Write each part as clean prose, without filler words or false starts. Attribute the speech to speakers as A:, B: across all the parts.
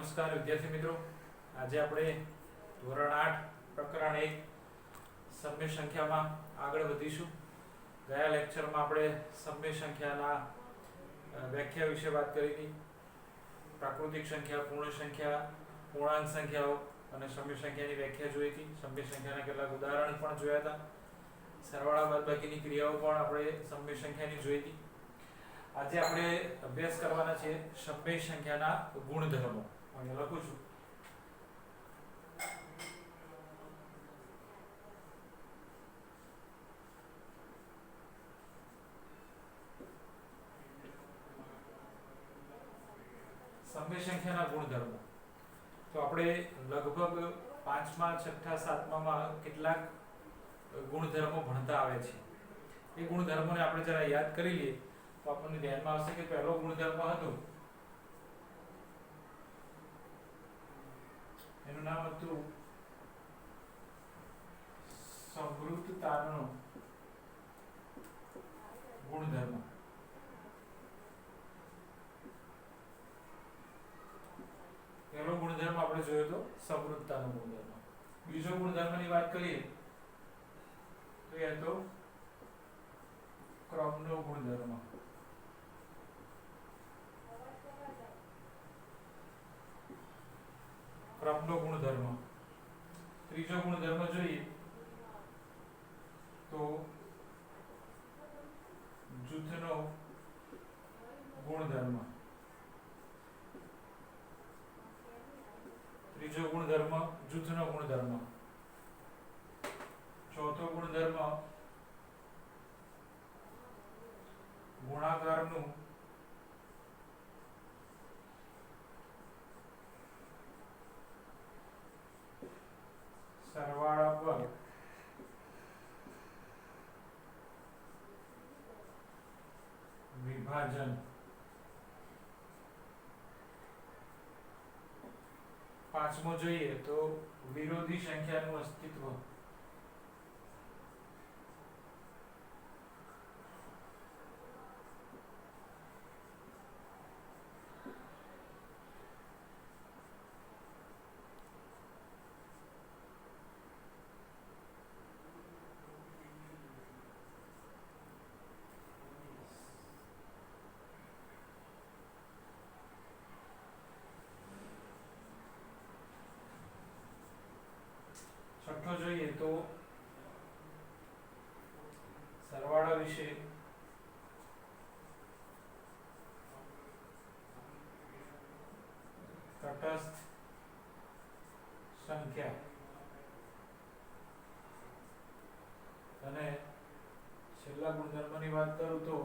A: નમસ્કાર વિદ્યાર્થી મિત્રો, આજે આપણે ધોરણ 8 પ્રકરણ 1 સમય સંખ્યામાં આગળ વધીશું. ગયા લેક્ચરમાં આપણે સમય સંખ્યાના વ્યાખ્યા વિશે વાત કરી હતી. પ્રાકૃતિક સંખ્યા, પૂર્ણ સંખ્યા, પૂર્ણાંક સંખ્યાઓ અને સમય સંખ્યાની વ્યાખ્યા જોઈ હતી. સમય સંખ્યાના કેટલાક ઉદાહરણ પણ જોયા હતા. સરવાળા બાદબાકીની ક્રિયાઓ પણ આપણે સમય સંખ્યાની જોઈ હતી. આજે આપણે અભ્યાસ કરવાના છે સમય સંખ્યાના ગુણધર્મો. અહીં લખું છું સમય સંખ્યાના ગુણધર્મો. તો આપણે લગભગ 5મા, 6થા, 7મામાં કેટલાક ગુણધર્મો ભણતા આવે છે. એ ગુણધર્મોને આપણે જરા યાદ કરી લઈએ તો આપણને ધ્યાનમાં આવશે કે પહેલો ગુણધર્મ હતો, એનું નામ હતું સંવૃત્તતાનો ગુણધર્મ. પહેલો ગુણધર્મ આપણે જોયો તો સંવૃત્તતાનો ગુણધર્મ. બીજો ગુણધર્મની વાત કરીએ તો એ હતો ક્રમનો ગુણધર્મ. ક્રમનો ગુણધર્મ. ત્રીજો ગુણધર્મ જોઈએ તો જૂથનો ગુણધર્મ. ત્રીજો ગુણધર્મ જૂથનો ગુણધર્મ. ચોથો ગુણધર્મ ગુણાકારનું સરવાળા પર વિભાજન. પાંચમો જોઈએ તો વિરોધી સંખ્યાનું અસ્તિત્વ. છઠ્ઠો જોઈએ તો સરવાળા વિશે તટસ્થ સંખ્યા. અને છેલ્લા ગુણધર્મની વાત કરું તો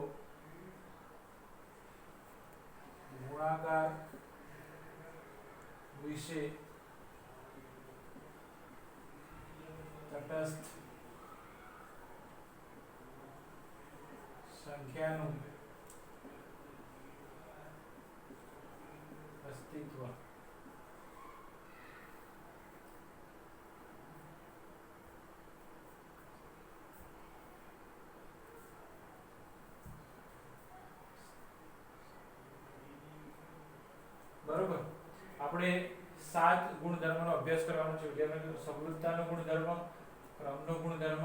A: ગુણાકાર વિશે તટસ્થ સંખ્યાનું અસ્તિત્વ. બરોબર, આપણે 7 ગુણધર્મનો અભ્યાસ કરવાનો છે. વિદ્યાર્થીઓ, સમૃદ્ધતાનો ગુણધર્મ, ક્રમનો ગુણધર્મ,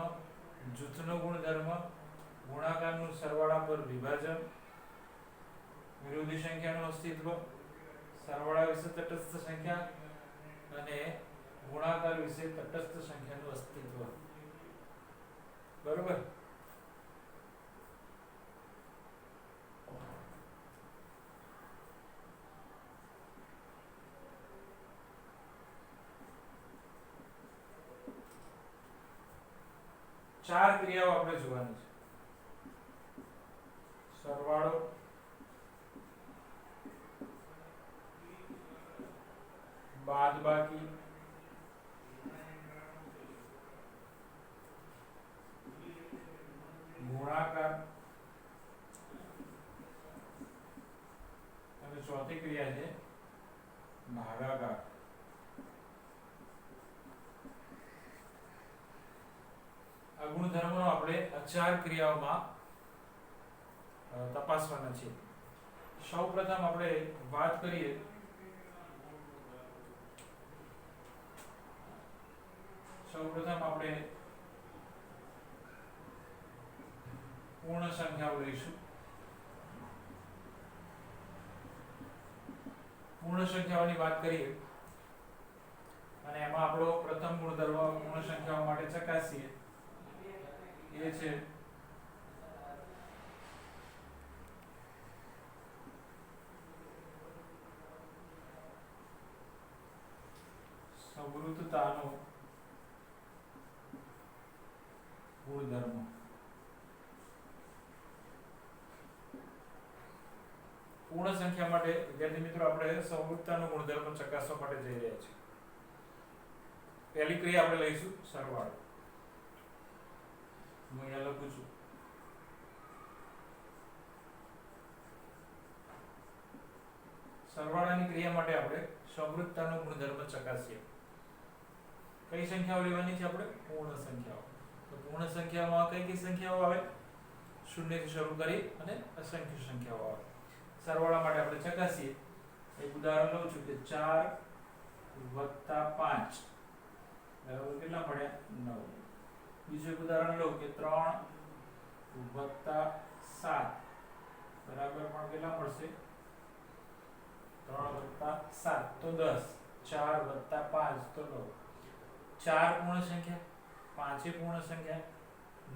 A: જૂથનો ગુણધર્મ, ગુણાકારનું સરવાળા પર વિભાજન, વિરોધી સંખ્યાનું અસ્તિત્વ, સરવાળા વિશે તટસ્થ સંખ્યા અને ગુણાકાર વિશે તટસ્થ સંખ્યાનું અસ્તિત્વ. બરોબર. ચાર ક્રિયાઓ આપણે જોવાની છે. સરવાળો, બાદબાકી, ગુણાકાર અને ચોથી ક્રિયા છે ભાગાકાર. આ ગુણધર્મો આપણે 4 ક્રિયાઓમાં તપાસવાના છે. સૌપ્રથમ આપણે વાત કરીએ સૌપ્રથમ આપણે પૂર્ણ સંખ્યાઓ લઈશું. પૂર્ણ સંખ્યાઓની વાત કરીએ અને એમાં આપણો પ્રથમ ગુણધર્મ પૂર્ણ સંખ્યાઓ માટે ચકાસીએ એ છે સંવૃતતાનો ગુણધર્મ. પૂર્ણ સંખ્યા માટે વિદ્યાર્થી મિત્રો આપણે સંવૃતતાનો ગુણધર્મ ચકાસવા માટે જઈ રહ્યા છીએ. પહેલી ક્રિયા આપણે લઈશું સરવાળો. હું અહીંયા લખું છું સરવાળાની ક્રિયા માટે આપણે સંવૃતતાનો ગુણધર્મ ચકાસીએ. કઈ સંખ્યાઓ લેવાની છે આપણે? પૂર્ણ સંખ્યાઓ. તો પૂર્ણ સંખ્યામાં કઈ કઈ સંખ્યાઓ આવે? શૂન્ય થી શરૂ કરી અને અસંખ્ય સંખ્યાઓ આવે. સરવાળા માટે આપણે ચકાસીએ. એક ઉદાહરણ લઉં છું કે 4 + 5 બરાબર કેટલા મળ્યા? 9. બીજું એક ઉદાહરણ લઉં કે 3 + 7 બરાબર પણ કેટલા મળશે? 3 + 7 તો 10. 4 + 5 તો 9. 4 પૂર્ણ સંખ્યા, 5 એ પૂર્ણ સંખ્યા,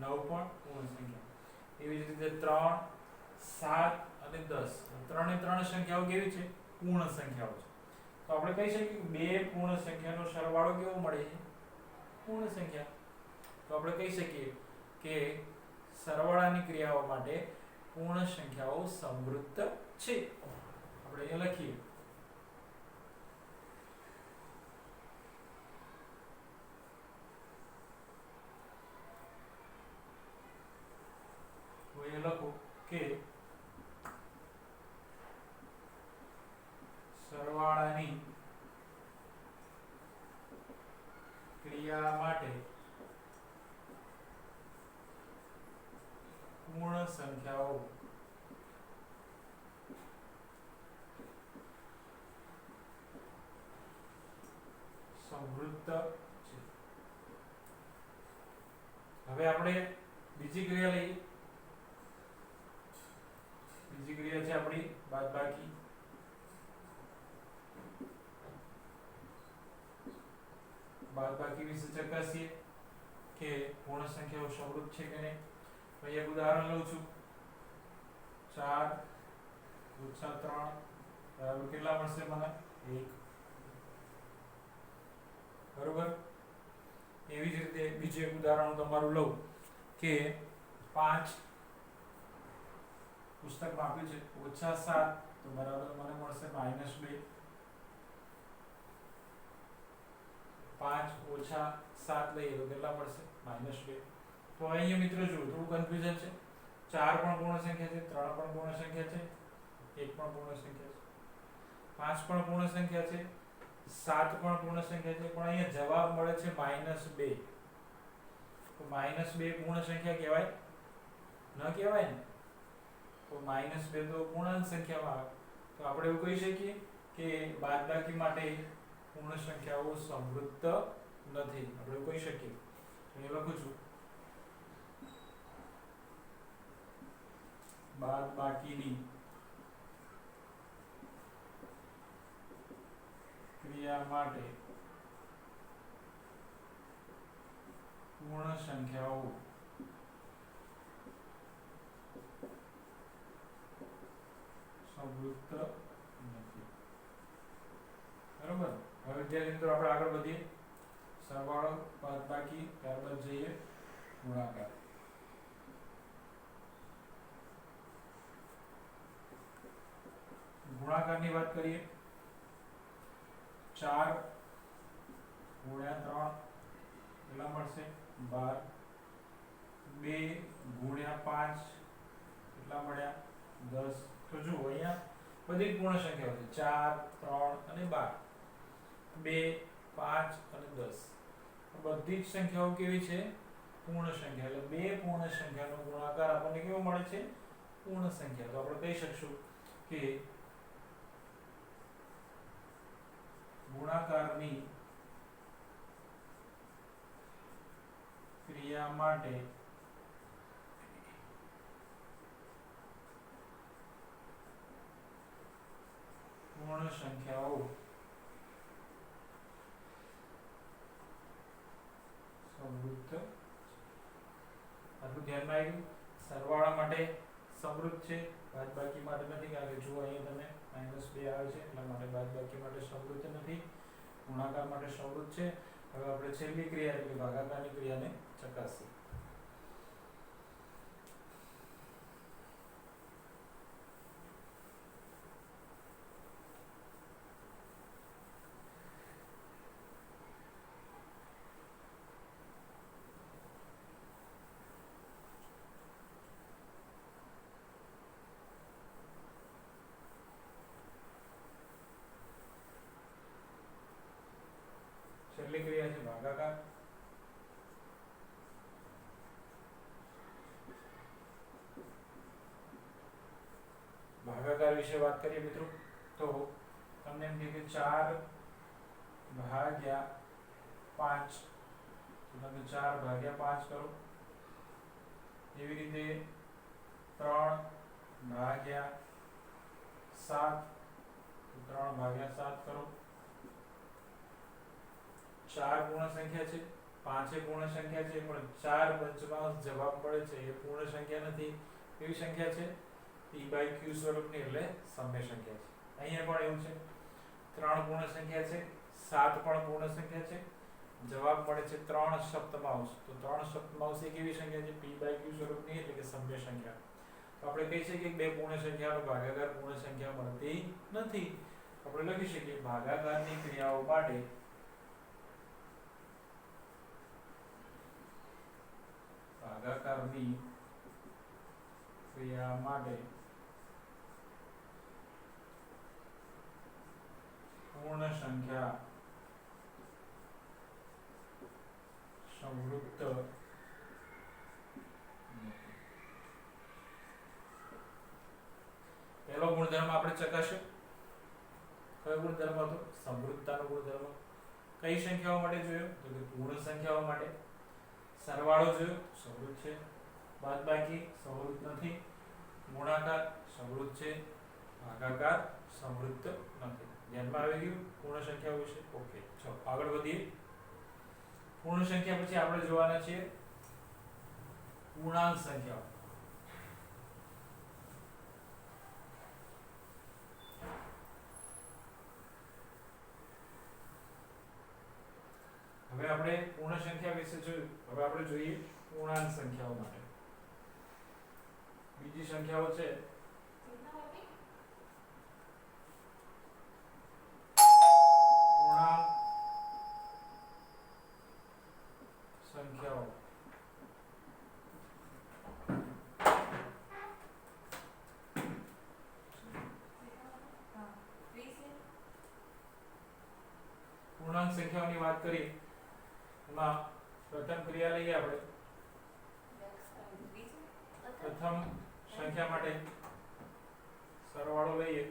A: 9 પણ પૂર્ણ સંખ્યા. એવી જ રીતે 3, 7 અને 10 ત્રણે ત્રણ સંખ્યાઓ કેવી છે? પૂર્ણ સંખ્યાઓ છે. તો આપણે કહી શકીએ કે બે પૂર્ણ સંખ્યાનો સરવાળો કેવો મળે છે? પૂર્ણ સંખ્યા. તો આપણે કહી શકીએ કે સરવાળાની ક્રિયાઓ માટે પૂર્ણ સંખ્યાઓ સંવૃત્ત છે. આપણે અહીંયા લખીએ લખો કે સરવાળાની ક્રિયા માટે પૂર્ણ સંખ્યાઓ સંવૃત્ત છે. હવે આપણે બીજી ક્રિયા લઈએ. બીજી ક્રિયા છે આપણી બાદબાકી. બાદબાકી વિશે ચકાસીએ કે પૂર્ણ સંખ્યાઓ સંવૃત્ત છે કે નહીં. અહીં એક ઉદાહરણ લઉં છું 4 - 3 બરાબર કેટલા મળશે મને? 1. બરોબર. એવી જ રીતે બીજું એક ઉદાહરણ હું તમારું લઉં કે 5 પુસ્તકમાં આપ્યું છે -7 તો બરાબર મને મળશે -2. 5 - 7 લઈએ તો કેટલા મળશે? -2. તો અહીંયા મિત્રો જુઓ થોડું કન્ફ્યુઝન છે. 4 પણ પૂર્ણ સંખ્યા છે, 3 પણ પૂર્ણ સંખ્યા છે, 1 પણ પૂર્ણ સંખ્યા છે, 5 પણ પૂર્ણ સંખ્યા છે, 7 પણ પૂર્ણ સંખ્યા છે, પણ અહીંયા જવાબ મળે છે -2. તો -2 પૂર્ણ સંખ્યા કહેવાય? ન કહેવાય ને. તો -2 તો પૂર્ણાંક સંખ્યામાં આવે. તો આપણે એવું કહી શકીએ કે બાદબાકી માટે પૂર્ણ સંખ્યાઓ સંવૃત્ત નથી. આપણે એવું કહી શકીએ. અહીં લખું છું બાદબાકીની ક્રિયા માટે પૂર્ણ સંખ્યાઓ સંવૃત્ત નથી. બરોબર. હવે વિદ્યાર્થી મિત્રો આપણે આગળ વધીએ. સરવાળો, બાદબાકી, ત્યારબાદ જઈએ ગુણાકાર. ગુણાકારની વાત કરીએ 4 × 3 કેટલા મળશે? 12. 2 × 5 કેટલા મળ્યા? 10. તો જુઓ અહીંયા બધી પૂર્ણ સંખ્યાઓ છે 4, 3 અને 12. 2, 5 અને 10 બધી જ સંખ્યાઓ કેવી છે? પૂર્ણ સંખ્યા. એટલે બે પૂર્ણ સંખ્યાનો ગુણાકાર આપણને કેવો મળે છે? પૂર્ણ સંખ્યા. તો આપણે કહી શકશું કે ગુણાકારની ક્રિયા માટે પૂર્ણ સંખ્યાઓ સમૃદ્ધ, આટલું ધ્યાનમાં આવ્યું. સરવાળા માટે સમૃદ્ધ છે, બાદબાકી માટે નથી, કારણ કે જો અહીંયા તમે -2 આવે છે એટલા માટે બાદબાકી માટે સમૃદ્ધ નથી. ગુણાકાર માટે સમૃદ્ધ છે. હવે આપણે છેલ્લી ક્રિયા એટલે ભાગાકારની ક્રિયાને ચકાસીએ. છેલ્લી ક્રિયા છે ભાગાકાર. ભાગાકાર વિશે વાત કરીએ મિત્રો, તો તમને એમ કહે કે 4 ભાગ્યા 5, તો તમે 4 ભાગ્યા 5 કરો. એવી રીતે 3 ભાગ્યા 7, 3 ભાગ્યા 7 કરો. 4 પૂર્ણ સંખ્યા છે, 5 એ પૂર્ણ સંખ્યા છે, પણ 4 પંચમાંશ જવાબ મળે છે એ પૂર્ણ સંખ્યા નથી. કેવી સંખ્યા છે? p/q સ્વરૂપની, એટલે સમય સંખ્યા છે. અહીંયા પણ એવું છે, 3 પૂર્ણ સંખ્યા છે, 7 પણ પૂર્ણ સંખ્યા છે, જવાબ મળે છે 3 સપ્તમાંશ. તો 3 સપ્તમાંશ એ કેવી સંખ્યા છે? p/q સ્વરૂપની, એટલે કે સમય સંખ્યા. તો આપણે કહી શકીએ કે બે પૂર્ણ સંખ્યાનો ભાગાકાર પૂર્ણ સંખ્યા મળતી નથી. આપણે લખી શકીએ ભાગાકારની ક્રિયાઓ માટે ભાગાકારની ક્રિયા માટે પૂર્ણ સંખ્યા સમૃદ્ધ પહેલો ગુણધર્મ આપણે ચકાસ્યો. કયો ગુણધર્મ હતો? સમૃદ્ધતાનો ગુણધર્મ. કઈ સંખ્યાઓ માટે જોયો? તો કે પૂર્ણ સંખ્યાઓ માટે. સરવાળો જોયો, સમૃદ્ધ છે. બાદબાકી સમૃદ્ધ નથી. ગુણાકાર સમૃદ્ધ છે. ભાગાકાર સમૃદ્ધ નથી. ધ્યાનમાં આવી ગયું પૂર્ણ સંખ્યાઓ વિશે? ઓકે, ચલો આગળ વધીએ. પૂર્ણ સંખ્યા પછી આપણે જોવાના છે પૂર્ણાંક સંખ્યાઓ. હવે આપણે પૂર્ણ સંખ્યા વિશે જોયું. હવે આપણે જોઈએ પૂર્ણાંક સંખ્યાઓ માટે. બીજી સંખ્યાઓ છે પૂર્ણાંક સંખ્યાઓ. પૂર્ણાંક સંખ્યાઓની વાત કરી એમાં પ્રથમ ક્રિયા લઈએ આપણે. પ્રથમ સંખ્યા માટે સરવાળો લઈએ.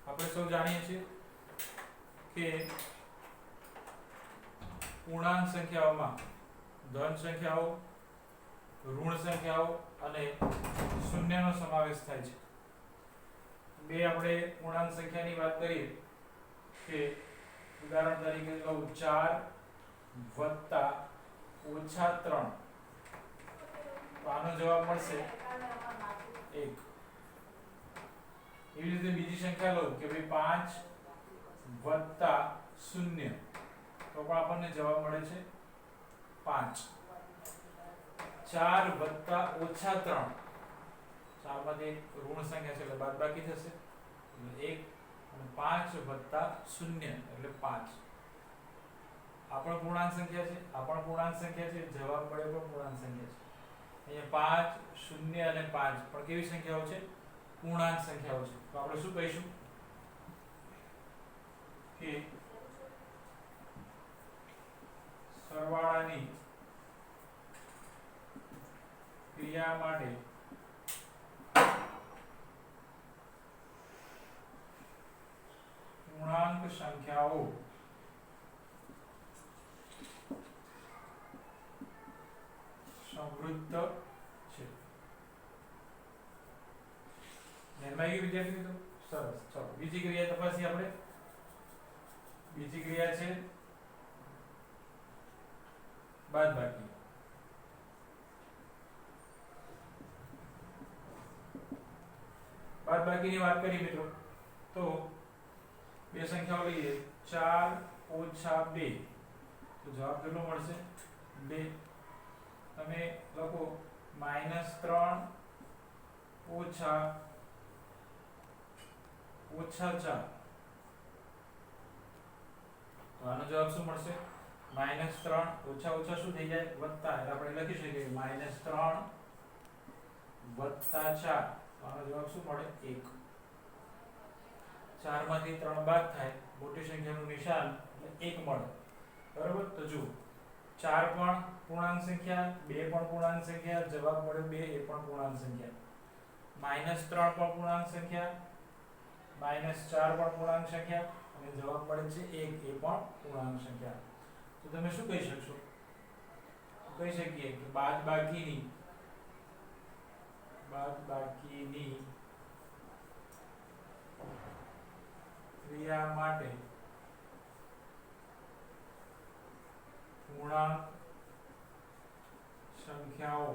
A: આપણે સૌ જાણીએ છીએ કે પૂર્ણાંક સંખ્યાઓમાં ધન સંખ્યાઓ, ઋણ સંખ્યાઓ અને શૂન્યનો સમાવેશ થાય છે. બે આપણે પૂર્ણાંક સંખ્યાની વાત કરીએ કે ઉદાહરણ તરીકે લઉં 4 વત્તા ઓછા 3, તો આનો જવાબ મળશે 1. એવી રીતે બીજી સંખ્યા લઉં કે ભાઈ 5 વત્તા 0, તો પણ આપણને જવાબ મળે છે 5. 4 વત્તા ઓછા 3, 4 માંથી ઋણ સંખ્યા છે એટલે બાદબાકી થશે એટલે 1, અને 5 વત્તા 0 એટલે 5. આ પણ પૂર્ણાંક સંખ્યા છે, આ પણ પૂર્ણાંક સંખ્યા છે, જવાબ મળે પણ પૂર્ણાંક સંખ્યા છે. અહીંયા 5, 0 અને 5 પણ કેવી સંખ્યાઓ છે? પૂર્ણાંક સંખ્યાઓ છે. તો આપણે શું કહીશું કે સરવાળાની ક્રિયા માટે પૂર્ણાંક સંખ્યાઓ સમૃદ્ધ છે. ધ્યાનમાં આવી વિદ્યાર્થી મિત્રો? સરસ. ચલો બીજી ક્રિયા તપાસીએ આપણે. બીજી ક્રિયા છે બાદબાકી. બાદબાકીની વાત કરીએ મિત્રો તો બે સંખ્યાઓ લઈએ 4 ઓછા 2 તો જવાબ કેટલો મળશે? 2. તમે લખો -3 ઓછા 4 તો આનો જવાબ શું મળશે? -3 ઓછા ઓછા શું થઈ જાય? વત્તા. એટલે આપણે લખી શકીએ -3 વત્તા 4 તો આનો જવાબ શું મળે? 1. 4 માંથી 3 બાદ થાય, મોટી સંખ્યાનું નિશાન એટલે 1 મળે. બરાબર? તો જુઓ 4 પણ પૂર્ણાંક સંખ્યા, 2 પણ પૂર્ણાંક સંખ્યા, જવાબ મળ્યો 2 એ પણ પૂર્ણાંક સંખ્યા. -3 પણ પૂર્ણાંક સંખ્યા, -4 પણ પૂર્ણાંક સંખ્યા અને જવાબ મળે છે 1 એ પણ પૂર્ણાંક સંખ્યા. તો તમે શું કહી શકશો? કહી શકીએ કે બાદબાકીની ક્રિયા માટે પૂર્ણાંક સંખ્યાઓ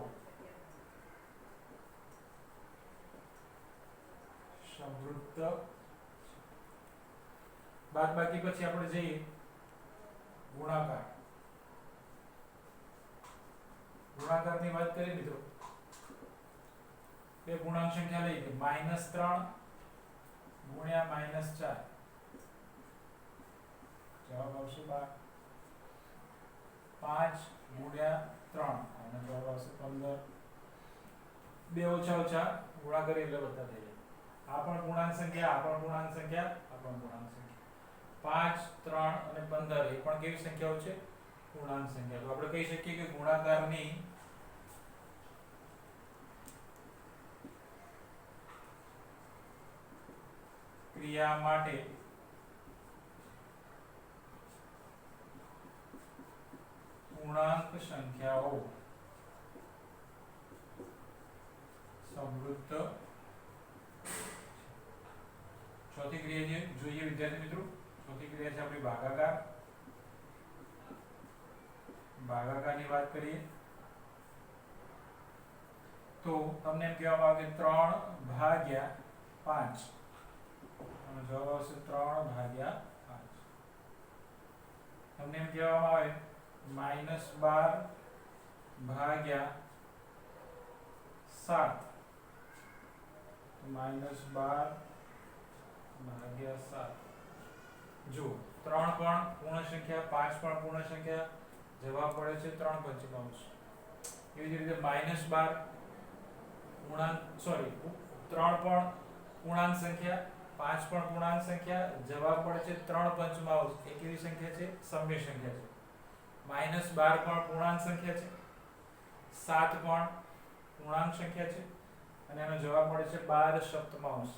A: સમૃદ્ધ. બાદબાકી પછી આપણે જઈએ ગુણાકાર. ગુણાકારની વાત કરીએ મિત્રો, બે પૂર્ણાંક સંખ્યા લઈએ કે -3 ગુણ્યા -4 જવાબ આવશે 12. 5 ગુણ્યા 3 અને જવાબ આવશે 15. 2 ઓછા ઓછા ગુણા કરીએ એટલે બધા થઈ જાય. આ પણ પૂર્ણાંક સંખ્યા, આ પણ પૂર્ણાંક સંખ્યા, આ પણ પૂર્ણાંક સંખ્યા. 5 3 અને 15 એ પણ કેવી સંખ્યાઓ છે? પૂર્ણાંક સંખ્યા. તો આપણે કહી શકીએ કે ગુણાકારની ક્રિયા માટે પૂર્ણાંક સંખ્યાઓ સમૃદ્ધ. ચોથી ક્રિયા જોઈએ વિદ્યાર્થી મિત્રો. ચોથી ક્રિયા છે આપણી ભાગાકાર. ભાગાકારની વાત કરીએ તો તમને એમ કહેવામાં આવે કે 3 ભાગ્યા 5 અને જવાબ આવશે 3 ભાગ્યા 5. તમને એમ કહેવામાં આવે -12 ભાગ્યા 7 -12 ભાગ્યા 7. જો 3 પણ પૂર્ણ સંખ્યા, 5 પણ પૂર્ણ સંખ્યા, જવાબ પડે છે 3 પંચમાંશ. એવી જ રીતે -12 પૂર્ણાંક 3 પણ પૂર્ણાંક સંખ્યા, 5 પણ પૂર્ણાંક સંખ્યા, જવાબ પડે છે 3 પંચમાંશ. એ કેવી સંખ્યા છે? સમય સંખ્યા છે. -12 પણ પૂર્ણાંક સંખ્યા છે, 7 પણ પૂર્ણાંક સંખ્યા છે અને એનો જવાબ મળે છે 12 સપ્તમાંશ.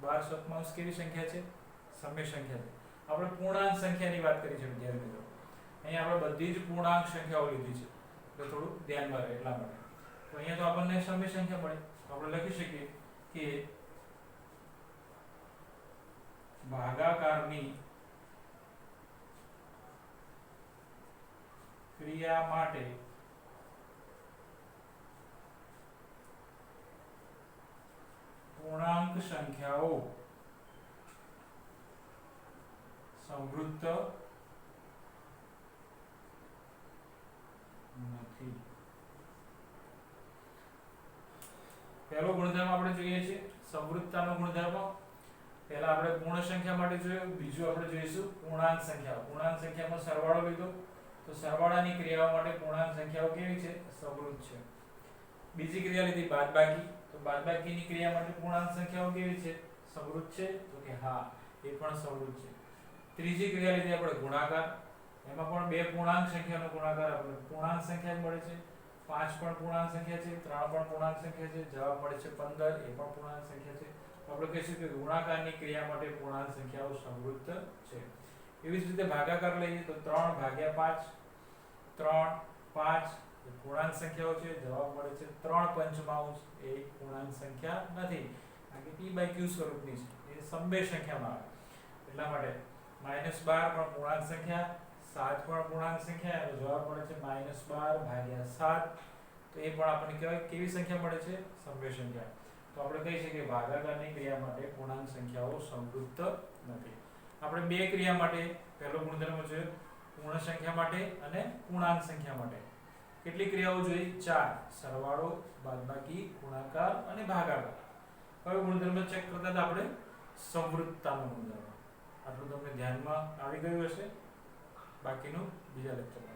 A: 12 સપ્તમાંશ કેવી સંખ્યા છે? સમય સંખ્યા છે. આપણે પૂર્ણાંક સંખ્યાની વાત કરી છે વિદ્યાર્થી મિત્રો. અહીંયા આપણે બધી જ પૂર્ણાંક સંખ્યાઓ લીધી છે એટલે થોડું ધ્યાનમાં રહે એટલા માટે. તો અહીંયા તો આપણને સમય સંખ્યા મળે તો આપણે લખી શકીએ કે ભાગાકારની ક્રિયા માટે પૂર્ણાંક સંખ્યાઓ સમૃદ્ધ નથી. પહેલો ગુણધર્મ આપણે જોઈએ છે સમૃદ્ધતાનો ગુણધર્મ. પહેલા આપણે પૂર્ણ સંખ્યા માટે જોયું, બીજું આપણે જોઈશું પૂર્ણાંક સંખ્યા. પૂર્ણાંક સંખ્યામાં સરવાળો લીધો તો સરવાળાની ક્રિયાઓ માટે પૂર્ણાંક સંખ્યાઓ કેવી છે? સમૃદ્ધ છે. બીજી ક્રિયા લીધી બાદબાકી, તો બાદબાકીની ક્રિયા માટે પૂર્ણાંક સંખ્યાઓ કેવી છે? સમૃદ્ધ છે. તો કે હા, એ પણ સમૃદ્ધ છે. ત્રીજી ક્રિયા લીધી આપણે ગુણાકાર. એમાં પણ બે પૂર્ણાંક સંખ્યાનો ગુણાકાર આપણે પૂર્ણાંક સંખ્યા મળે છે. 5 પણ પૂર્ણાંક સંખ્યા છે, 3 પણ પૂર્ણાંક સંખ્યા છે, જવાબ મળે છે 15 એ પણ પૂર્ણાંક સંખ્યા છે. આપણે કહીશું કે ગુણાકારની ક્રિયા માટે પૂર્ણાંક સંખ્યાઓ સમૃદ્ધ છે. એવી જ રીતે ભાગાકાર લઈએ તો 3 ભાગ્યા 5 3 5 એ પૂર્ણાંક સંખ્યાઓ છે. જવાબ મળે છે 3 પંચમાંશ એ પૂર્ણાંક સંખ્યા નથી, કારણ કે p/q સ્વરૂપની છે, એ સમમેય સંખ્યામાં આવે. એટલા માટે -12 પણ પૂર્ણાંક સંખ્યા, 7 પણ પૂર્ણાંક સંખ્યા, એનો જવાબ મળે છે -12 ભાગ્યા 7. તો એ પણ આપણને કહેવાય કેવી સંખ્યા મળે છે? સમમેય સંખ્યા. તો આપણે કહી શકીએ કે ભાગાકારની ક્રિયા માટે પૂર્ણાંક સંખ્યાઓ સમૃદ્ધ નથી. આપણે બે ક્રિયા માટે પહેલો ગુણધર્મ છે પૂર્ણ સંખ્યા માટે અને પૂર્ણાંક સંખ્યા માટે. કેટલી ક્રિયાઓ જોઈ? 4. સરવાળો, બાદબાકી, ગુણાકાર અને ભાગાકાર. હવે ગુણધર્મ ચેક કરતા હતા આપણે સમૃદ્ધતાનો ગુણધર્મ. આટલું તમને ધ્યાનમાં આવી ગયું હશે. બાકીનું બીજા લેક્ચરમાં